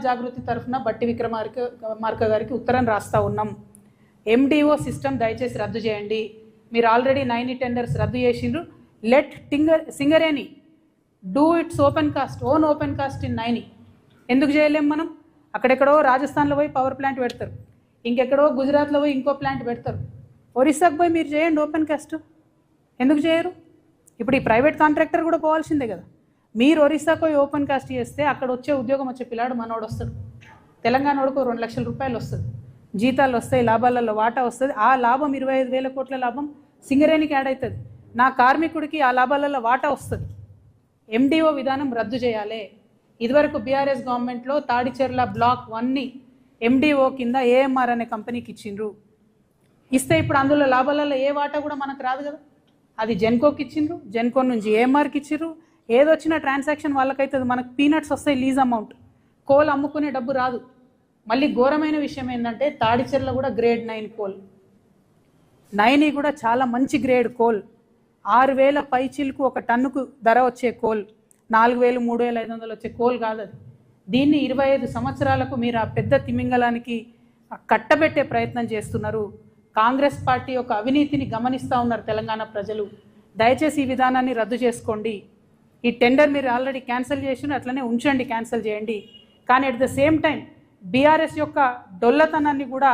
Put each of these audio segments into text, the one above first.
జాగృతి తరఫున బట్టి విక్రమార్క గారికి ఉత్తరం రాస్తా ఉన్నాం. ఎండిఓ సిస్టమ్ దయచేసి రద్దు చేయండి. మీరు ఆల్రెడీ 90 టెండర్స్ రద్దు చేసిండ్రు. Let Singareni do it's open cast in 90. ఎందుకు చేయలేం మనం? అక్కడెక్కడో రాజస్థాన్లో పోయి పవర్ ప్లాంట్ పెడతారు, ఇంకెక్కడో గుజరాత్లో పోయి ఇంకో ప్లాంట్ పెడతారు. ఒరిస్సాకు పోయి మీరు చేయండి ఓపెన్ కాస్ట్. ఎందుకు చేయరు? ఇప్పుడు ఈ ప్రైవేట్ కాంట్రాక్టర్ కూడా పోవాల్సిందే కదా. మీరు ఒరిస్సాకు పోయి ఓపెన్ కాస్ట్ చేస్తే అక్కడ వచ్చే ఉద్యోగం వచ్చే పిల్లాడు మనోడు వస్తాడు. తెలంగాణోడుకు 2 లక్షల రూపాయలు వస్తుంది, జీతాలు వస్తాయి, లాభాలలో వాటా వస్తుంది. ఆ లాభం 25,000 కోట్ల లాభం సింగరేణికి యాడ్ అవుతుంది. నా కార్మికుడికి ఆ లాభాలలో వాటా వస్తుంది. ఎండిఓ విధానం రద్దు చేయాలి. ఇదివరకు బీఆర్ఎస్ గవర్నమెంట్లో తాడిచెర్ల బ్లాక్ 1ని ఎండిఓ కింద ఏఎంఆర్ అనే కంపెనీకి ఇచ్చిండ్రు. ఇస్తే ఇప్పుడు అందులో లాభాలలో ఏ వాటా కూడా మనకు రాదు కదా. అది జెన్కోకి ఇచ్చిండ్రు, జెన్కో నుంచి ఏఎంఆర్కి ఇచ్చిండ్రు. ఏదొచ్చిన ట్రాన్సాక్షన్ వాళ్ళకైతుంది, మనకు పీనట్స్ వస్తాయి లీజ్ అమౌంట్. కోల్ అమ్ముకునే డబ్బు రాదు. మళ్ళీ ఘోరమైన విషయం ఏంటంటే తాడిచెర్ల కూడా గ్రేడ్ 9 కోల్. 9 కూడా చాలా మంచి గ్రేడ్ కోల్. 6,000 పైచిలకు ఒక టన్నుకు ధర వచ్చే కోల్, 4,000 3,500 వచ్చే కోల్ కాదు అది. దీన్ని 25 సంవత్సరాలకు మీరు ఆ పెద్ద తిమింగలానికి కట్టబెట్టే ప్రయత్నం చేస్తున్నారు. కాంగ్రెస్ పార్టీ యొక్క అవినీతిని గమనిస్తూ ఉన్నారు తెలంగాణ ప్రజలు. దయచేసి ఈ విధానాన్ని రద్దు చేసుకోండి. ఈ టెండర్ మీరు ఆల్రెడీ క్యాన్సిల్ చేసి అట్లనే ఉంచండి, క్యాన్సిల్ చేయండి. కానీ at the same time BRS యొక్క డొల్లతనాన్ని కూడా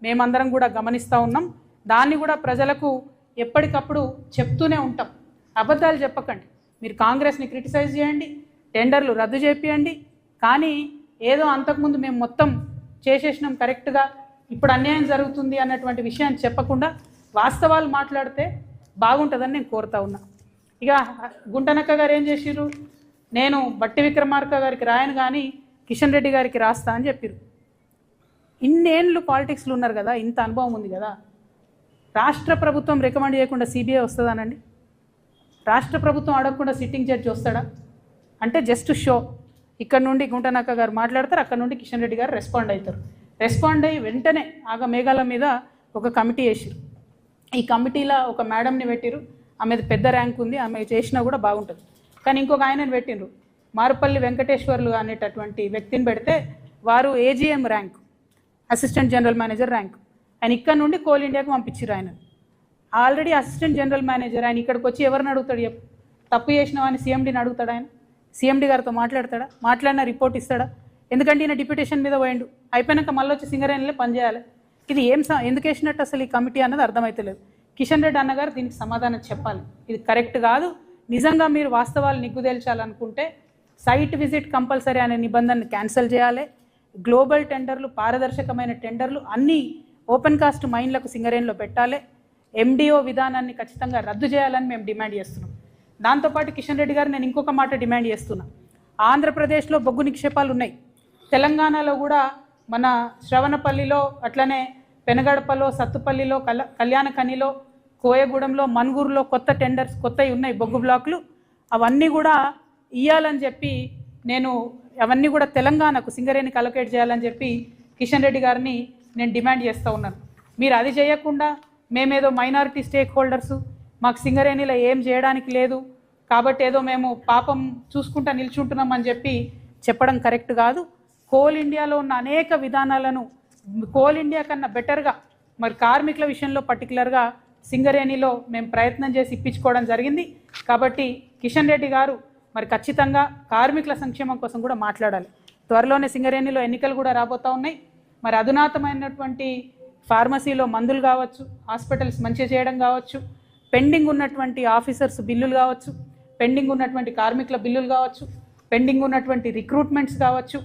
మేమందరం కూడా గమనిస్తూ ఉన్నాం. దాన్ని కూడా ప్రజలకు ఎప్పటికప్పుడు చెప్తూనే ఉంటాం. అబద్ధాలు చెప్పకండి. మీరు కాంగ్రెస్ని క్రిటిసైజ్ చేయండి, టెండర్లు రద్దు చేపియండి. కానీ ఏదో అంతకుముందు మేము మొత్తం చేసేసినాం కరెక్ట్గా, ఇప్పుడు అన్యాయం జరుగుతుంది అన్నటువంటి విషయాన్ని చెప్పకుండా వాస్తవాలు మాట్లాడితే బాగుంటుందని నేను కోరుతా ఉన్నా. ఇక గుంటనక్క గారు ఏం చేసిర్రు, నేను బట్టి విక్రమార్క గారికి రాయను కానీ కిషన్ రెడ్డి గారికి రాస్తా అని చెప్పారు. ఇన్నేళ్ళు పాలిటిక్స్లో ఉన్నారు కదా, ఇంత అనుభవం ఉంది కదా. రాష్ట్ర ప్రభుత్వం రికమెండ్ చేయకుండా సిబిఐ వస్తుందానండి? రాష్ట్ర ప్రభుత్వం అడగకుండా సిట్టింగ్ జడ్జి వస్తాడా? అంటే జస్ట్ షో. ఇక్కడ నుండి గుంటనక్క గారు మాట్లాడతారు, అక్కడ నుండి కిషన్ రెడ్డి గారు రెస్పాండ్ అవుతారు. రెస్పాండ్ అయ్యి వెంటనే ఆగ మేఘాల మీద ఒక కమిటీ వేసారు. ఈ కమిటీలో ఒక మేడంని పెట్టిరు, ఆమెది పెద్ద ర్యాంక్ ఉంది, ఆమె చేసినా కూడా బాగుంటుంది. కానీ ఇంకొక ఆయనని పెట్టిండ్రు, మారుపల్లి వెంకటేశ్వర్లు అనేటటువంటి వ్యక్తిని పెడితే వారు AGM rank, assistant general manager rank. ఆయన ఇక్కడ నుండి కోల్ ఇండియాకు పంపించారు. ఆయన ఆల్రెడీ అసిస్టెంట్ జనరల్ మేనేజర్. ఆయన ఇక్కడికి వచ్చి ఎవరిని అడుగుతాడు చెప్పు? తప్పు చేసినావు అని సీఎండీని అడుగుతాడు. ఆయన సీఎండీ గారితో మాట్లాడతాడా? మాట్లాడిన రిపోర్ట్ ఇస్తాడా? ఎందుకంటే ఈయన డిప్యూటేషన్ మీద పోయిండు, అయిపోయినాక మళ్ళీ వచ్చి సింగరేణిలో పనిచేయాలి. ఇది ఎందుకు వేసినట్టు అసలు ఈ కమిటీ అన్నది అర్థమవుతలేదు. కిషన్ రెడ్డి అన్నగారు దీనికి సమాధానం చెప్పాలి. ఇది కరెక్ట్ కాదు. నిజంగా మీరు వాస్తవాలు నిగ్గుదేల్చాలనుకుంటే సైట్ విజిట్ కంపల్సరీ అనే నిబంధనను క్యాన్సిల్ చేయాలి. గ్లోబల్ టెండర్లు, పారదర్శకమైన టెండర్లు అన్నీ ఓపెన్ కాస్ట్ మైన్లకు సింగరేణిలో పెట్టాలి. ఎండిఓ విధానాన్ని ఖచ్చితంగా రద్దు చేయాలని మేము డిమాండ్ చేస్తున్నాం. దాంతోపాటు కిషన్ రెడ్డి గారు నేను ఇంకొక మాట డిమాండ్ చేస్తున్నా. ఆంధ్రప్రదేశ్లో బొగ్గు నిక్షేపాలు ఉన్నాయి, తెలంగాణలో కూడా మన శ్రవణపల్లిలో, అట్లనే పెనగడపలో, సత్తుపల్లిలో, కళ్యాణకనిలో, కోయగూడెంలో, మన్గూరులో కొత్త టెండర్స్ కొత్తవి ఉన్నాయి, బొగ్గు బ్లాకులు. అవన్నీ కూడా ఇవ్వాలని చెప్పి అవన్నీ కూడా తెలంగాణకు సింగరేణికి అలొకేట్ చేయాలని చెప్పి కిషన్ రెడ్డి గారిని నేను డిమాండ్ చేస్తూ ఉన్నాను. మీరు అది చేయకుండా మేమేదో మైనారిటీ స్టేక్ హోల్డర్సు, మాకు సింగరేణిలో ఏం చేయడానికి లేదు కాబట్టి ఏదో మేము పాపం చూసుకుంటా నిల్చుంటున్నామని చెప్పి చెప్పడం కరెక్ట్ కాదు. కోల్ ఇండియాలో ఉన్న అనేక విధానాలను కోల్ ఇండియా కన్నా బెటర్గా మరి కార్మికుల విషయంలో పర్టికులర్గా సింగరేణిలో మేము ప్రయత్నం చేసి ఇప్పించుకోవడం జరిగింది. కాబట్టి కిషన్ రెడ్డి గారు మరి ఖచ్చితంగా కార్మికుల సంక్షేమం కోసం కూడా మాట్లాడాలి. త్వరలోనే సింగరేణిలో ఎన్నికలు కూడా రాబోతూ ఉన్నాయి. మరి అధునాతమైనటువంటి ఫార్మసీలో మందులు కావచ్చు, హాస్పిటల్స్ మంచిగా చేయడం కావచ్చు, పెండింగ్ ఉన్నటువంటి ఆఫీసర్స్ బిల్లులు కావచ్చు, పెండింగ్ ఉన్నటువంటి కార్మికుల బిల్లులు కావచ్చు, పెండింగ్ ఉన్నటువంటి రిక్రూట్మెంట్స్ కావచ్చు,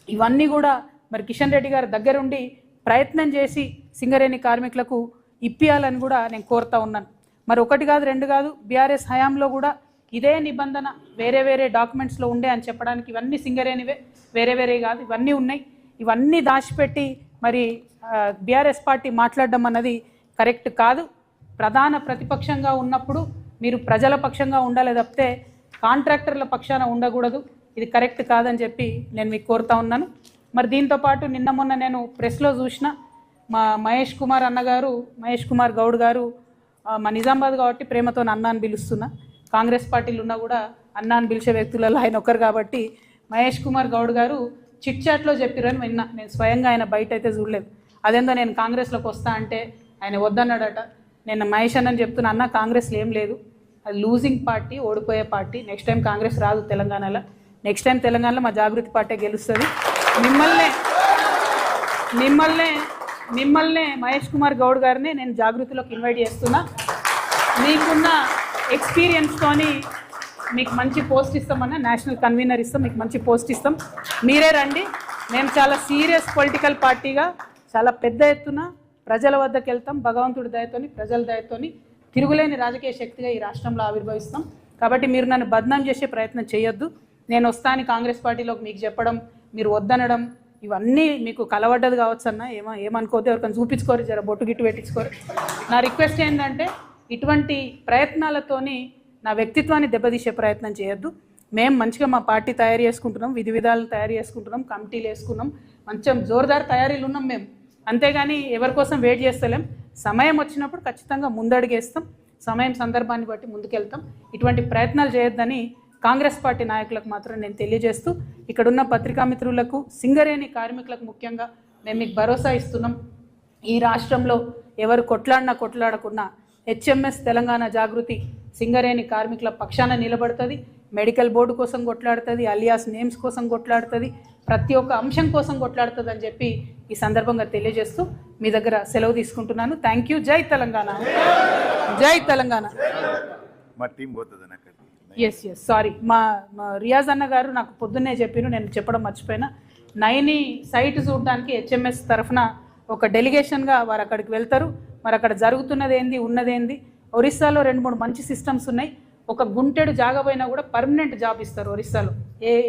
ఇవన్నీ కూడా మరి కిషన్ రెడ్డి గారు దగ్గరుండి ప్రయత్నం చేసి సింగరేణి కార్మికులకు ఇప్పియాలని కూడా నేను కోరుతా ఉన్నాను. మరి ఒకటి కాదు, రెండు కాదు, బీఆర్ఎస్ హయాంలో కూడా ఇదే నిబంధన వేరే వేరే డాక్యుమెంట్స్లో ఉండే అని చెప్పడానికి ఇవన్నీ సింగరేణివే, వేరే వేరే కాదు, ఇవన్నీ ఉన్నాయి. ఇవన్నీ దాచిపెట్టి మరి బీఆర్ఎస్ పార్టీ మాట్లాడడం అన్నది కరెక్ట్ కాదు. ప్రధాన ప్రతిపక్షంగా ఉన్నప్పుడు మీరు ప్రజల పక్షంగా ఉండాలి తప్పితే కాంట్రాక్టర్ల పక్షాన ఉండకూడదు. ఇది కరెక్ట్ కాదని చెప్పి నేను మీకు కోరుతా ఉన్నాను. మరి దీంతోపాటు నిన్న మొన్న నేను ప్రెస్లో చూసిన మా మహేష్ కుమార్ గౌడ్ గారు మా నిజామాబాద్ కాబట్టి ప్రేమతో అన్న అని పిలుస్తున్నా. కాంగ్రెస్ పార్టీలు ఉన్నా కూడా అన్న అని పిలిచే వ్యక్తులలో ఆయన ఒక్కరు కాబట్టి మహేష్ కుమార్ గౌడ్ గారు చిట్ చాట్లో చెప్పిరని విన్నా. నేను స్వయంగా ఆయన బయట అయితే చూడలేదు. అదేందో నేను కాంగ్రెస్లోకి వస్తా అంటే ఆయన వద్దన్నాడట. నేను మహేష్ అన్నని చెప్తున్నా, అన్న కాంగ్రెస్లో ఏం లేదు, అది లూజింగ్ పార్టీ, ఓడిపోయే పార్టీ. నెక్స్ట్ టైం కాంగ్రెస్ రాదు తెలంగాణలో. నెక్స్ట్ టైం తెలంగాణలో మా జాగృతి పార్టీ గెలుస్తుంది. మిమ్మల్నే మహేష్ కుమార్ గౌడ్ గారిని నేను జాగృతిలోకి ఇన్వైట్ చేస్తున్నా. మీకున్న ఎక్స్పీరియన్స్తోని మీకు మంచి పోస్ట్ ఇస్తామన్నా, నేషనల్ కన్వీనర్ ఇస్తాం, మీకు మంచి పోస్ట్ ఇస్తాం, మీరే రండి. మేము చాలా సీరియస్ పొలిటికల్ పార్టీగా చాలా పెద్ద ఎత్తున ప్రజల వద్దకు వెళ్తాం. భగవంతుడి దయతోని, ప్రజల దయతోని తిరుగులేని రాజకీయ శక్తిగా ఈ రాష్ట్రంలో ఆవిర్భవిస్తాం. కాబట్టి మీరు నన్ను బద్నాం చేసే ప్రయత్నం చేయొద్దు. నేను వస్తాను కాంగ్రెస్ పార్టీలోకి మీకు చెప్పడం, మీరు వద్దనడం, ఇవన్నీ మీకు కలవడ్డది కావచ్చు అన్న. ఏమనుకోతే ఎవరికైనా చూపించుకోరు, జర బొట్టు గిట్టు పెట్టించుకోరు. నా రిక్వెస్ట్ ఏంటంటే ఇటువంటి ప్రయత్నాలతోని నా వ్యక్తిత్వాన్ని దెబ్బతీసే ప్రయత్నం చేయొద్దు. మేము మంచిగా మా పార్టీ తయారు చేసుకుంటున్నాం, విధి విధాలను తయారు చేసుకుంటున్నాం, కమిటీలు వేసుకున్నాం, మంచి జోరుదారు తయారీలు ఉన్నాం మేము. అంతేగాని ఎవరి కోసం వెయిట్ చేస్తలేం. సమయం వచ్చినప్పుడు ఖచ్చితంగా ముందడుగేస్తాం, సమయం సందర్భాన్ని బట్టి ముందుకెళ్తాం. ఇటువంటి ప్రయత్నాలు చేయొద్దని కాంగ్రెస్ పార్టీ నాయకులకు మాత్రం నేను తెలియజేస్తూ, ఇక్కడున్న పత్రికా మిత్రులకు, సింగరేణి కార్మికులకు ముఖ్యంగా మేము మీకు భరోసా ఇస్తున్నాం. ఈ రాష్ట్రంలో ఎవరు కొట్లాడకున్నా హెచ్ఎంఎస్ తెలంగాణ జాగృతి సింగరేణి కార్మికుల పక్షాన నిలబడుతుంది. మెడికల్ బోర్డు కోసం కొట్లాడుతుంది, అలియాస్ నేమ్స్ కోసం కొట్లాడుతుంది, ప్రతి ఒక్క అంశం కోసం కొట్లాడుతుంది అని చెప్పి ఈ సందర్భంగా తెలియజేస్తూ మీ దగ్గర సెలవు తీసుకుంటున్నాను. Thank you. జై తెలంగాణ, జై తెలంగాణ. ఎస్ సారీ, మా రియాజ్ అన్న గారు నాకు పొద్దున్నే చెప్పిను, నేను చెప్పడం మర్చిపోయినా. నైని సైట్ చూడడానికి హెచ్ఎంఎస్ తరఫున ఒక డెలిగేషన్గా వారు అక్కడికి వెళ్తారు. మరి అక్కడ జరుగుతున్నది ఏంది, ఉన్నదేంది. ఒరిస్సాలో 2-3 మంచి సిస్టమ్స్ ఉన్నాయి. ఒక గుంటెడు జాగా పోయినా కూడా పర్మనెంట్ జాబ్ ఇస్తారు ఒరిస్సాలో.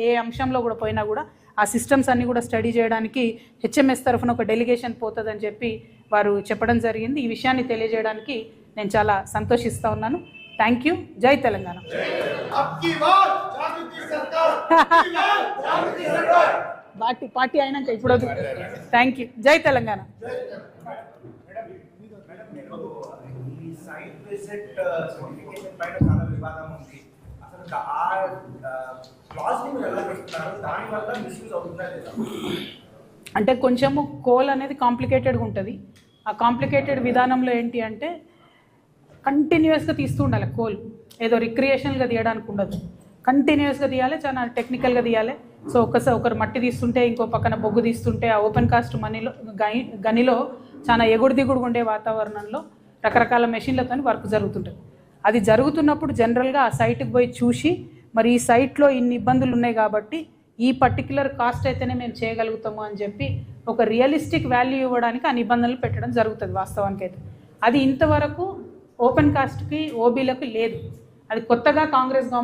ఏ అంశంలో కూడా పోయినా కూడా ఆ సిస్టమ్స్ అన్నీ కూడా స్టడీ చేయడానికి హెచ్ఎంఎస్ తరఫున ఒక డెలిగేషన్ పోతుందని చెప్పి వారు చెప్పడం జరిగింది. ఈ విషయాన్ని తెలియజేయడానికి నేను చాలా సంతోషిస్తూ ఉన్నాను. Thank you. జై తెలంగాణ. పార్టీ అయినాక ఇప్పుడు థ్యాంక్ యూ. జై తెలంగాణ. అంటే కొంచెము కోల్ అనేది కాంప్లికేటెడ్గా ఉంటుంది. ఆ కాంప్లికేటెడ్ విధానంలో ఏంటి అంటే కంటిన్యూస్గా తీస్తూ ఉండాలి. కోల్ ఏదో రిక్రియేషనల్గా తీయడానికి ఉండదు, కంటిన్యూస్గా తీయాలి, చాలా టెక్నికల్గా తీయాలి. సో ఒకరు మట్టి తీస్తుంటే ఇంకో పక్కన బొగ్గు తీస్తుంటే ఆ ఓపెన్ కాస్ట్ గనిలో చాలా ఎగుడు దిగుడు ఉండే వాతావరణంలో రకరకాల మెషిన్లతో వర్క్ జరుగుతుంటుంది. అది జరుగుతున్నప్పుడు జనరల్గా ఆ సైట్కి పోయి చూసి, మరి ఈ సైట్లో ఇన్ని ఇబ్బందులు ఉన్నాయి కాబట్టి ఈ పర్టిక్యులర్ కాస్ట్ అయితేనే మేము చేయగలుగుతాము అని చెప్పి ఒక రియలిస్టిక్ వాల్యూ ఇవ్వడానికి ఆ నిబంధనలు పెట్టడం జరుగుతుంది వాస్తవానికి అయితే. అది ఇంతవరకు ఓపెన్ కాస్ట్కి, ఓబీలకు లేదు. అది కొత్తగా కాంగ్రెస్ గవర్నమెంట్